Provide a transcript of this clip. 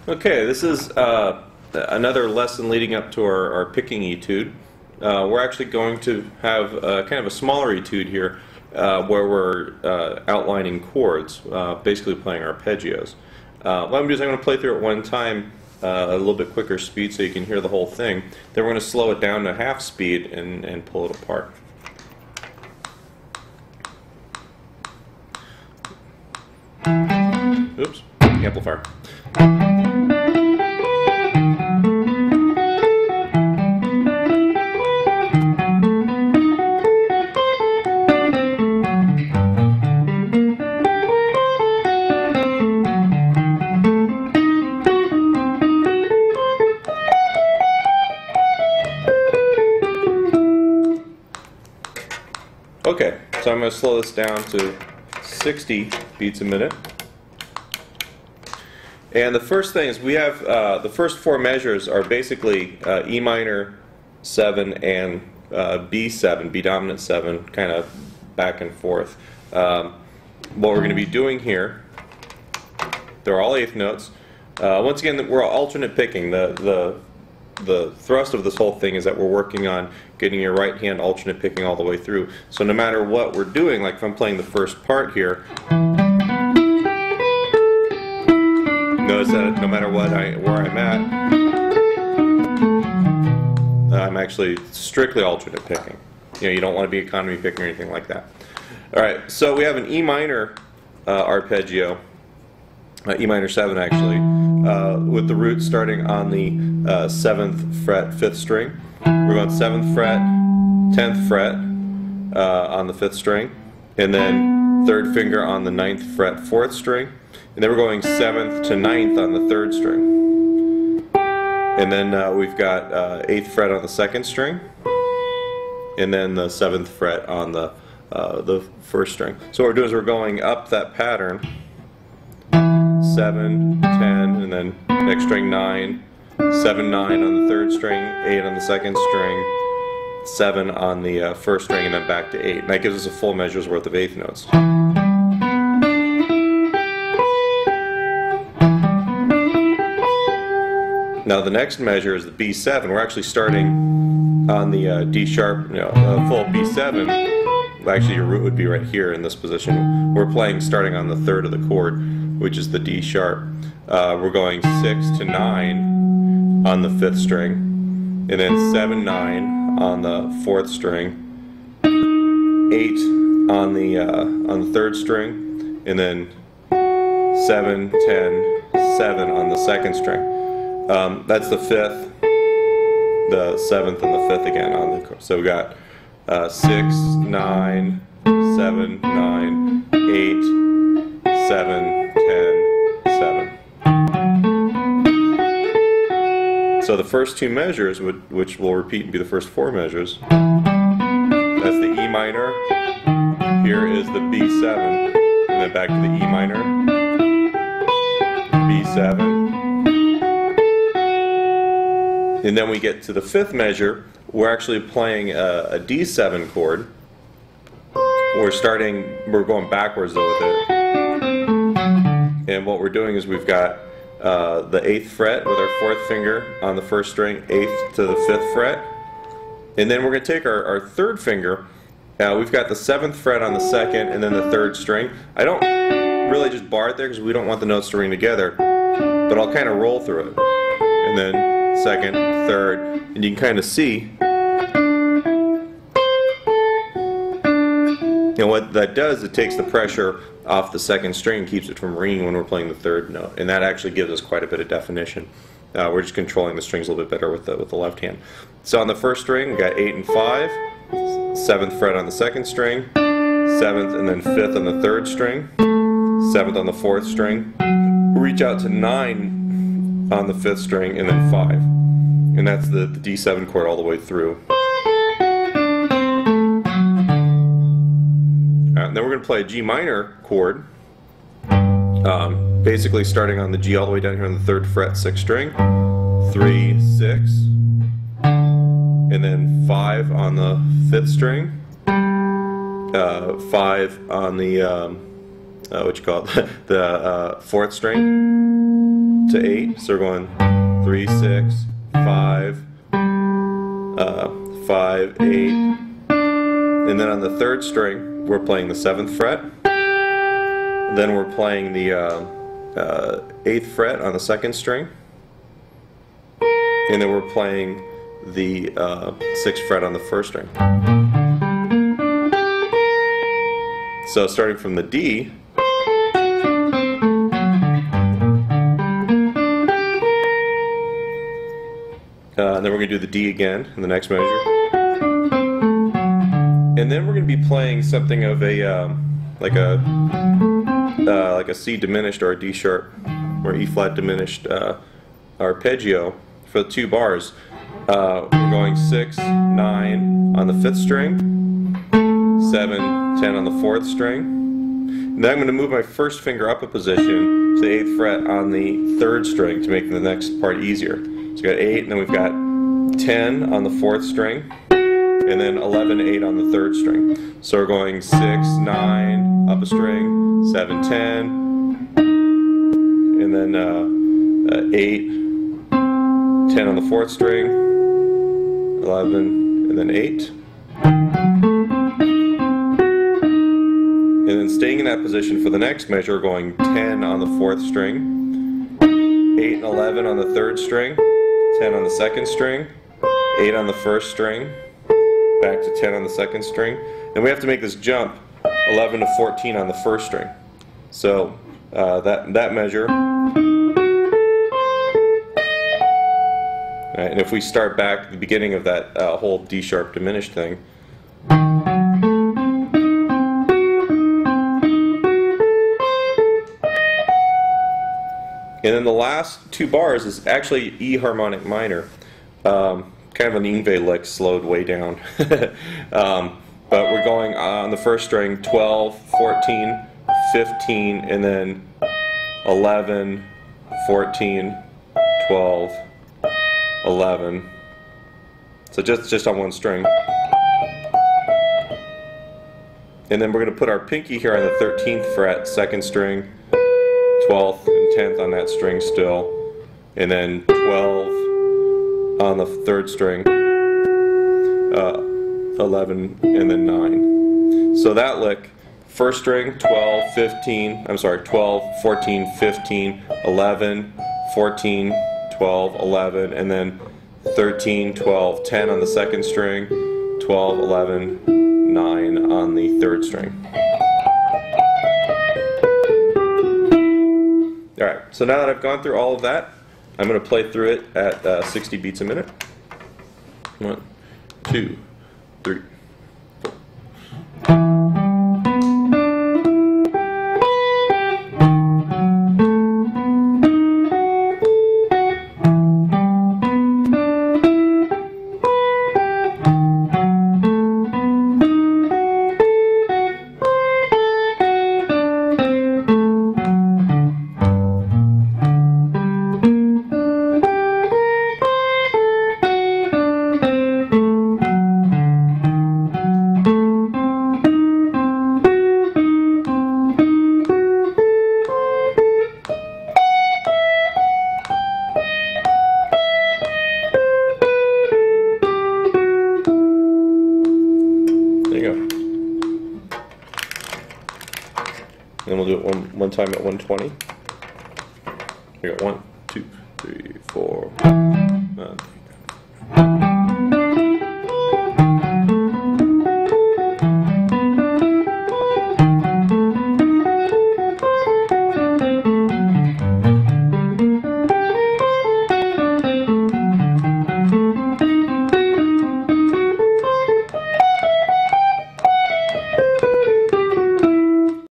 Okay, this is another lesson leading up to our picking etude. We're actually going to have kind of a smaller etude here where we're outlining chords, basically playing arpeggios. What I'm going to do is I'm going to play through it one time at a little bit quicker speed so you can hear the whole thing. Then we're going to slow it down to half speed and pull it apart. Oops, amplifier. Okay, so I'm going to slow this down to 60 beats a minute. And the first thing is we have the first four measures are basically E minor 7 and B7, B dominant 7, kind of back and forth. What we're going to be doing here, they're all eighth notes. Once again, we're alternate picking. The thrust of this whole thing is that we're working on getting your right hand alternate picking all the way through. So no matter what we're doing, like if I'm playing the first part here, notice that no matter what where I'm at, I'm actually strictly alternate picking. You know, you don't want to be economy picking or anything like that. All right, so we have an E minor arpeggio, E minor 7 actually, with the root starting on the 7th fret, 5th string. We're going 7th fret, 10th fret on the 5th string, and then 3rd finger on the 9th fret, 4th string, and then we're going 7th to 9th on the 3rd string. And then we've got 8th fret on the 2nd string, and then the 7th fret on the 1st string. So what we're doing is we're going up that pattern, 7, 10, and then next string 9, 7, 9 on the 3rd string, 8 on the 2nd string, 7 on the 1st string, and then back to 8. And that gives us a full measure's worth of eighth notes. Now the next measure is the B7. We're actually starting on the D sharp, full B7. Actually your root would be right here in this position. We're playing starting on the 3rd of the chord, which is the D sharp. We're going 6 to 9 on the 5th string, and then 7, 9 on the 4th string, 8 on the 3rd string, and then 7, 10, 7 on the 2nd string. That's the 5th, the 7th, and the 5th again on the chord. So we got 6, 9, 7, 9, 8, 7, 10, 7. So the first two measures, which will repeat and be the first four measures, that's the E minor, here is the B7, and then back to the E minor, B7, and then we get to the 5th measure. We're actually playing a D7 chord. We're going backwards though with it. And what we're doing is we've got the 8th fret with our 4th finger on the 1st string, 8th to the 5th fret. And then we're going to take our 3rd finger. We've got the 7th fret on the 2nd and then the 3rd string. I don't really just bar it there because we don't want the notes to ring together, but I'll kind of roll through it. And then 2nd, 3rd, and you can kind of see. And what that does, it takes the pressure off the 2nd string and keeps it from ringing when we're playing the 3rd note, and that actually gives us quite a bit of definition. We're just controlling the strings a little bit better with the left hand. So on the 1st string, we got 8 and 5, 7th fret on the 2nd string, 7th and then 5th on the 3rd string, 7th on the 4th string. We reach out to 9 on the 5th string, and then 5, and that's the D7 chord all the way through. And then we're going to play a G minor chord, basically starting on the G all the way down here on the 3rd fret, 6th string, 3, 6, and then 5 on the 5th string, 5 on the what you call it, the 4th string, to 8, so we're going 3, 6, 5, 5, 8, and then on the 3rd string we're playing the 7th fret, then we're playing the 8th fret on the 2nd string, and then we're playing the 6th fret on the 1st string. So starting from the D, and then we're going to do the D again in the next measure. And then we're going to be playing something of a like a C diminished or a D sharp or E flat diminished arpeggio for the 2 bars. We're going 6, 9 on the 5th string, 7, 10 on the 4th string. And then I'm going to move my first finger up a position to the 8th fret on the 3rd string to make the next part easier. So we've got 8, and then we've got 10 on the 4th string, and then 11, 8 on the 3rd string. So we're going 6, 9, up a string, 7, 10, and then 8, 10 on the 4th string, 11, and then 8. And then staying in that position for the next measure, we're going 10 on the 4th string, 8 and 11 on the 3rd string, 10 on the 2nd string, 8 on the 1st string, back to 10 on the 2nd string. And we have to make this jump 11 to 14 on the 1st string. So that measure. Right, and if we start back at the beginning of that whole D sharp diminished thing. And then the last 2 bars is actually E harmonic minor, kind of an Yngwie lick slowed way down. But we're going on the 1st string 12, 14, 15, and then 11, 14, 12, 11. So just on 1 string. And then we're going to put our pinky here on the 13th fret, 2nd string, 12th and 10th on that string still, and then 12 on the 3rd string, 11, and then 9. So that lick, 1st string, 12, 14, 15, 11, 14, 12, 11, and then 13, 12, 10 on the 2nd string, 12, 11, 9 on the 3rd string. Alright, so now that I've gone through all of that, I'm going to play through it at 60 beats a minute. 1, 2, 3, 4. And we'll do it one time at 120. We got 1, 2, 3, 4.